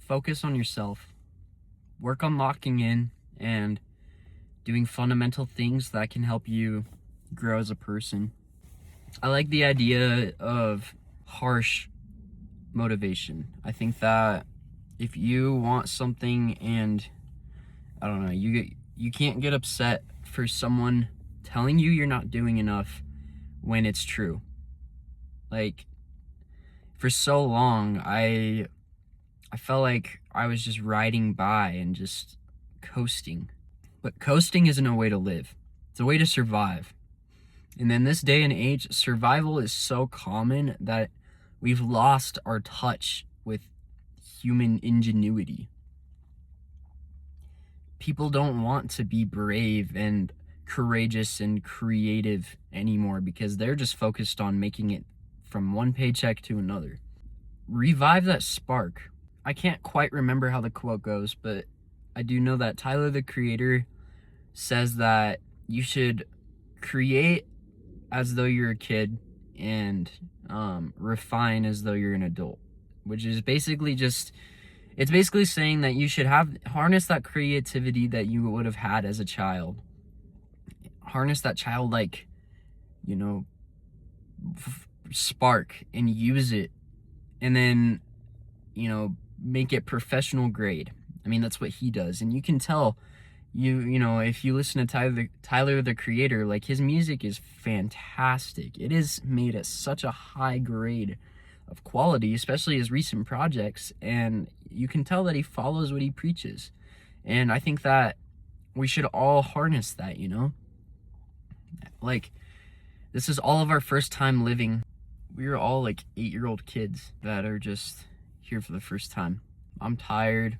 focus on yourself, work on locking in and doing fundamental things that can help you grow as a person. I like the idea of harsh motivation. I think that if you want something and I don't know, you can't get upset for someone telling you you're not doing enough when it's true. Like, for so long, I felt like I was just riding by and just coasting. But coasting isn't a way to live. It's a way to survive. And in this day and age, survival is so common that we've lost our touch with human ingenuity. People don't want to be brave and courageous and creative anymore because they're just focused on making it from one paycheck to another. Revive that spark. I can't quite remember how the quote goes, but I do know that Tyler, the Creator, says that you should create as though you're a kid and refine as though you're an adult, which is basically it's basically saying that you should harness that creativity that you would have had as a child. Harness that childlike, spark and use it, and then, make it professional grade. I mean, that's what he does, and you can tell. If you listen to Tyler, the Creator, like, his music is fantastic. It is made at such a high grade of quality, especially his recent projects, and you can tell that he follows what he preaches. And I think that we should all harness that, Like, this is all of our first time living. We are all like 8-year-old kids that are just here for the first time. I'm tired.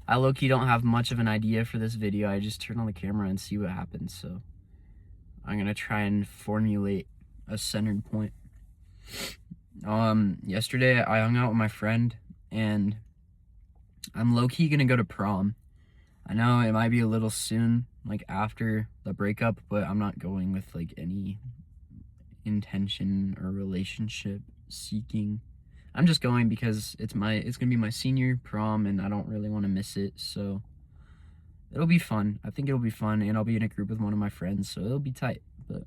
I low-key don't have much of an idea for this video. I just turn on the camera and see what happens. So I'm gonna try and formulate a centered point. Yesterday I hung out with my friend and I'm low-key gonna go to prom. I know it might be a little soon, like after the breakup, but I'm not going with like any intention or relationship seeking. I'm just going because it's gonna be my senior prom and I don't really want to miss it, so it'll be fun. I think it'll be fun, and I'll be in a group with one of my friends, so it'll be tight. But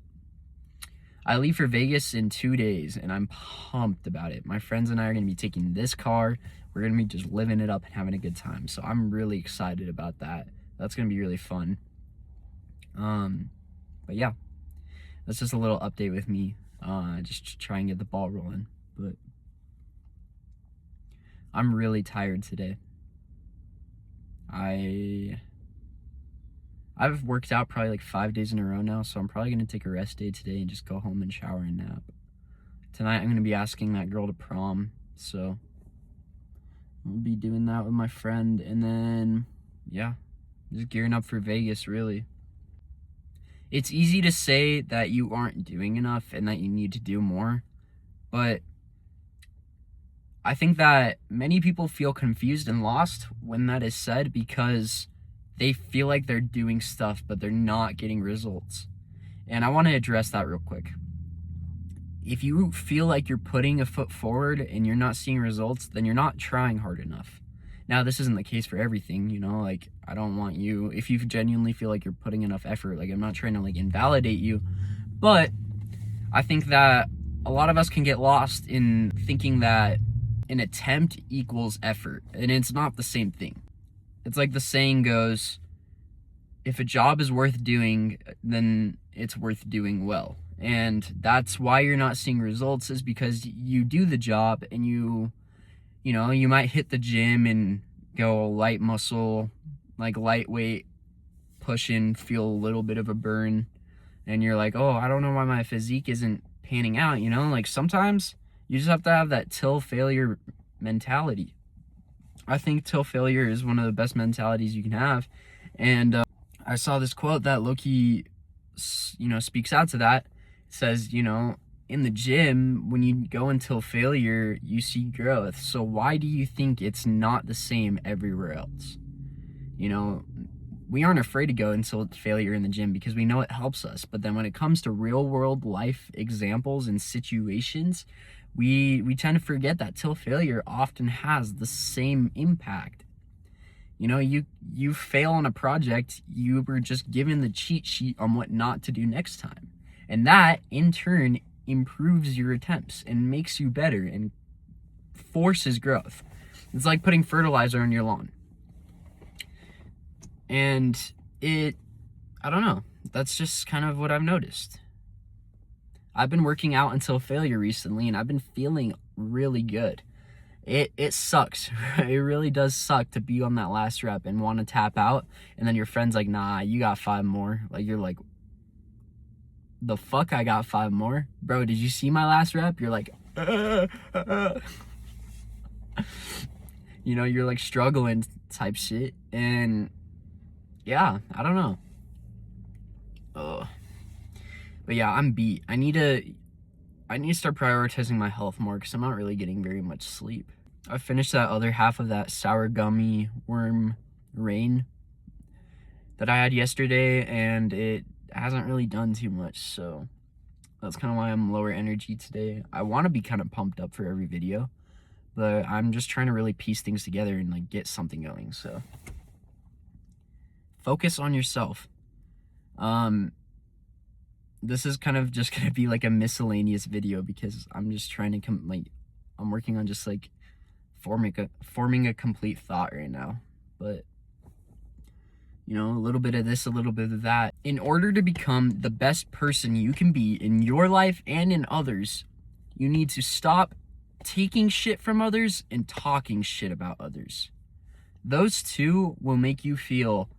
I leave for Vegas in 2 days and I'm pumped about it. My friends and I are gonna be taking this car. We're gonna be just living it up and having a good time, so I'm really excited about that. That's gonna be really fun. But yeah, that's just a little update with me, just to try and get the ball rolling. But I'm really tired today. I've worked out probably like 5 days in a row now, so I'm probably gonna take a rest day today and just go home and shower and nap. Tonight I'm gonna be asking that girl to prom, so I'll be doing that with my friend, and then yeah, just gearing up for Vegas, really. It's easy to say that you aren't doing enough and that you need to do more, but I think that many people feel confused and lost when that is said because they feel like they're doing stuff, but they're not getting results. And I want to address that real quick. If you feel like you're putting a foot forward and you're not seeing results, then you're not trying hard enough. Now, this isn't the case for everything, like, I don't want you, if you genuinely feel like you're putting enough effort, like, I'm not trying to, like, invalidate you, but I think that a lot of us can get lost in thinking that an attempt equals effort, and it's not the same thing. It's like the saying goes, if a job is worth doing, then it's worth doing well. And that's why you're not seeing results, is because you do the job and you might hit the gym and go light muscle, like lightweight, push in, feel a little bit of a burn, and you're like, oh, I don't know why my physique isn't panning out, like sometimes you just have to have that till failure mentality. I think till failure is one of the best mentalities you can have. And I saw this quote that low-key, speaks out to that. It says, in the gym, when you go until failure, you see growth. So why do you think it's not the same everywhere else? We aren't afraid to go until failure in the gym because we know it helps us. But then when it comes to real world life examples and situations, We tend to forget that till failure often has the same impact. You know, you fail on a project, you were just given the cheat sheet on what not to do next time. And that, in turn, improves your attempts and makes you better and forces growth. It's like putting fertilizer on your lawn. And I don't know, that's just kind of what I've noticed. I've been working out until failure recently, and I've been feeling really good. It sucks. It really does suck to be on that last rep and want to tap out, and then your friend's like, nah, you got 5 more. Like, you're like, the fuck, I got 5 more? Bro, did you see my last rep? You're like, you know, you're like struggling type shit. And yeah, I don't know. But yeah, I'm beat. I need to start prioritizing my health more, because I'm not really getting very much sleep. I finished that other half of that sour gummy worm rain that I had yesterday, and it hasn't really done too much, so that's kind of why I'm lower energy today. I want to be kind of pumped up for every video, but I'm just trying to really piece things together and like get something going. So focus on yourself. This is kind of just gonna be like a miscellaneous video, because I'm just trying to I'm working on just like forming a complete thought right now. But you know, a little bit of this, a little bit of that. In order to become the best person you can be in your life and in others, you need to stop taking shit from others and talking shit about others. Those two will make you feel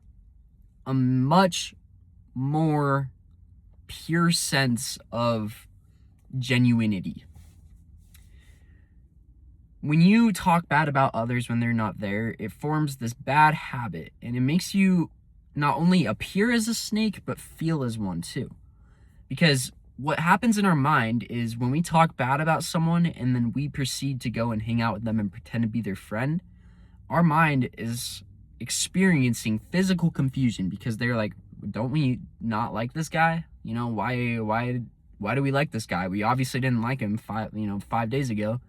a much more pure sense of genuinity. When you talk bad about others when they're not there, it forms this bad habit, and it makes you not only appear as a snake, but feel as one too. Because what happens in our mind is, when we talk bad about someone and then we proceed to go and hang out with them and pretend to be their friend, our mind is experiencing physical confusion, because they're like, don't we not like this guy? You know, why do we like this guy? We obviously didn't like him 5 days ago,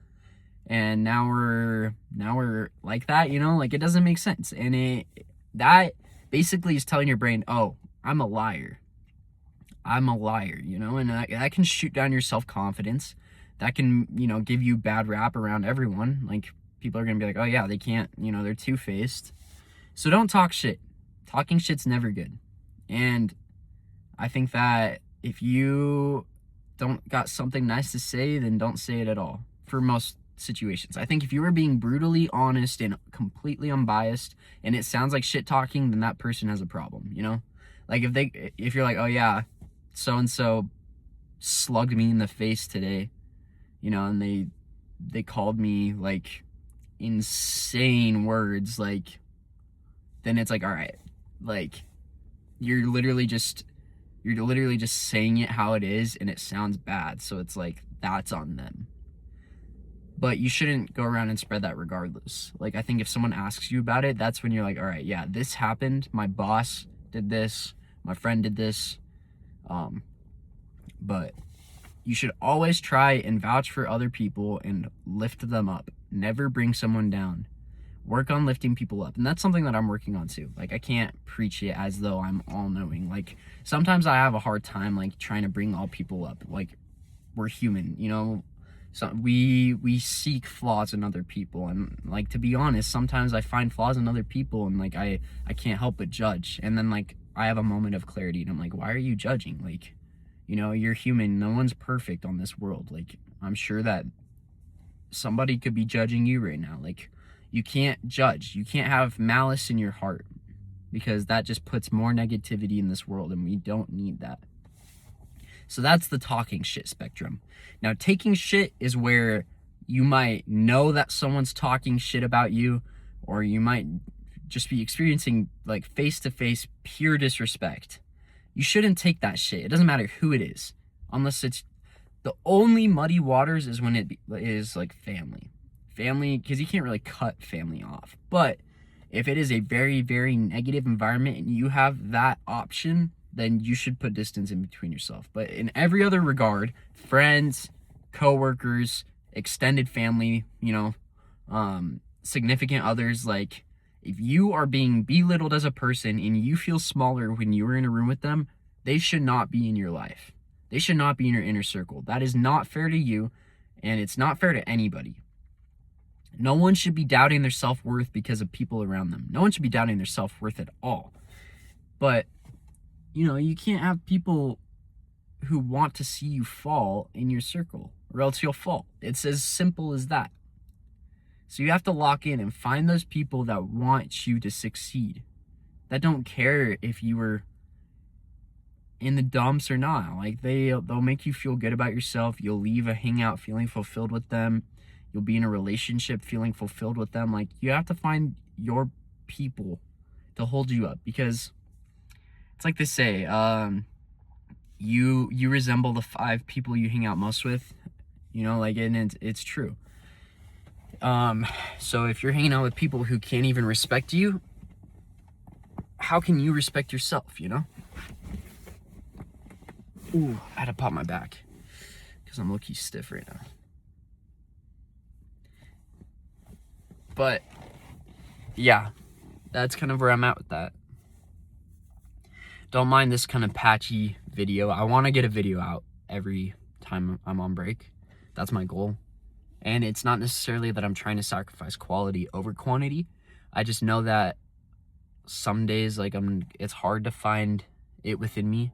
and now we're like that, you know? Like, it doesn't make sense. And that basically is telling your brain, oh, I'm a liar, you know? And that can shoot down your self-confidence. That can, you know, give you bad rap around everyone. Like, people are gonna be like, oh yeah, they can't, you know, they're two-faced. So don't talk shit. Talking shit's never good. And I think that if you don't got something nice to say, then don't say it at all, for most situations. I think if you were being brutally honest and completely unbiased, and it sounds like shit talking, then that person has a problem, you know? Like, if you're like, oh yeah, so-and-so slugged me in the face today, you know, and they called me like insane words, like, then it's like, all right, like, you're literally just saying it how it is, and it sounds bad, so it's like, that's on them. But you shouldn't go around and spread that regardless. Like, I think if someone asks you about it, that's when you're like, all right, yeah, this happened, my boss did this, my friend did this, but you should always try and vouch for other people and lift them up. Never bring someone down. Work on lifting people up. And that's something that I'm working on too. Like, I can't preach it as though I'm all-knowing. Like, sometimes I have a hard time, like, trying to bring all people up. Like, we're human, you know? So we seek flaws in other people. And, like, to be honest, sometimes I find flaws in other people, and, like, I can't help but judge. And then, like, I have a moment of clarity, and I'm like, why are you judging? Like, you know, you're human. No one's perfect on this world. Like, I'm sure that somebody could be judging you right now. Like, you can't judge. You can't have malice in your heart, because that just puts more negativity in this world, and we don't need that. So that's the talking shit spectrum. Now, taking shit is where you might know that someone's talking shit about you, or you might just be experiencing, like, face-to-face pure disrespect. You shouldn't take that shit. It doesn't matter who it is, unless it's the only muddy waters is when it is like family, because you can't really cut family off. But if it is a very, very negative environment and you have that option, then you should put distance in between yourself. But in every other regard, friends, coworkers, extended family, significant others. Like, if you are being belittled as a person and you feel smaller when you are in a room with them, they should not be in your life. They should not be in your inner circle. That is not fair to you, and it's not fair to anybody. No one should be doubting their self-worth because of people around them. No one should be doubting their self-worth at all. But, you can't have people who want to see you fall in your circle, or else you'll fall. It's as simple as that. So you have to lock in and find those people that want you to succeed, that don't care if you were in the dumps or not. Like, they'll make you feel good about yourself. You'll leave a hangout feeling fulfilled with them. You'll be in a relationship feeling fulfilled with them. Like, you have to find your people to hold you up, because it's like they say, you resemble the 5 people you hang out most with, and it's true. So if you're hanging out with people who can't even respect you, how can you respect yourself, Ooh, I had to pop my back because I'm low-key stiff right now. But yeah, that's kind of where I'm at with that. Don't mind this kind of patchy video. I want to get a video out every time I'm on break. That's my goal. And it's not necessarily that I'm trying to sacrifice quality over quantity. I just know that some days, it's hard to find it within me,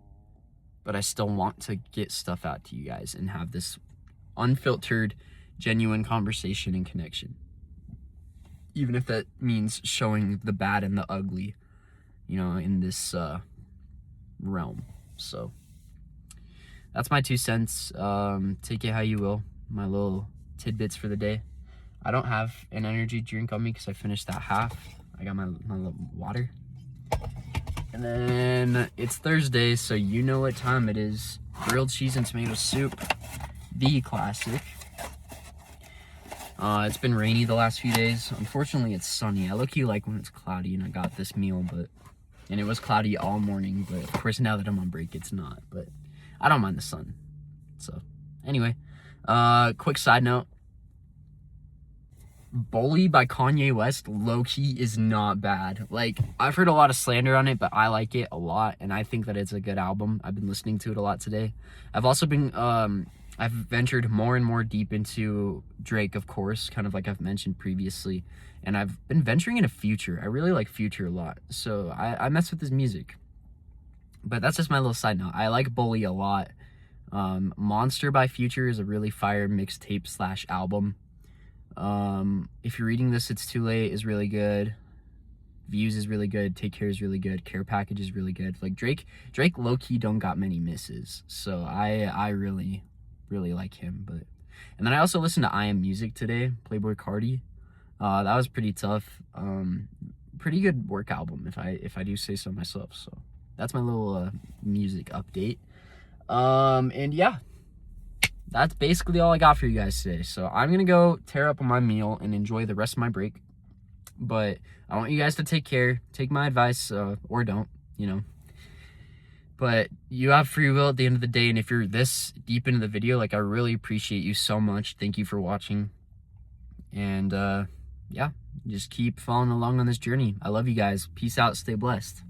but I still want to get stuff out to you guys and have this unfiltered, genuine conversation and connection. Even if that means showing the bad and the ugly, in this realm. So that's my 2 cents. Take it how you will. My little tidbits for the day. I don't have an energy drink on me because I finished that half. I got my little water. And then it's Thursday, so you know what time it is. Grilled cheese and tomato soup, the classic. It's been rainy the last few days. Unfortunately, it's sunny. I low-key like when it's cloudy, and I got this meal, and it was cloudy all morning, but of course now that I'm on break, it's not. But I don't mind the sun. So anyway, quick side note. Bully by Kanye West low-key is not bad. Like, I've heard a lot of slander on it, but I like it a lot, and I think that it's a good album. I've been listening to it a lot today. I've also been I've ventured more and more deep into Drake, of course, kind of like I've mentioned previously, and I've been venturing into Future. I really like Future a lot, so I mess with his music. But that's just my little side note. I like Bully a lot. Monster by Future is a really fire mixtape / album. If you're reading this, It's Too Late is really good. Views is really good. Take Care is really good. Care Package is really good. Like, Drake low-key don't got many misses, so I really like him. And then I also listened to I Am Music today, Playboy Carti. That was pretty tough. Pretty good work album, if I do say so myself. So that's my little music update. And yeah, that's basically all I got for you guys today. So I'm gonna go tear up on my meal and enjoy the rest of my break. But I want you guys to take care, take my advice, or don't, But you have free will at the end of the day, and if you're this deep into the video, I really appreciate you so much. Thank you for watching. And yeah, just keep following along on this journey. I love you guys. Peace out. Stay blessed.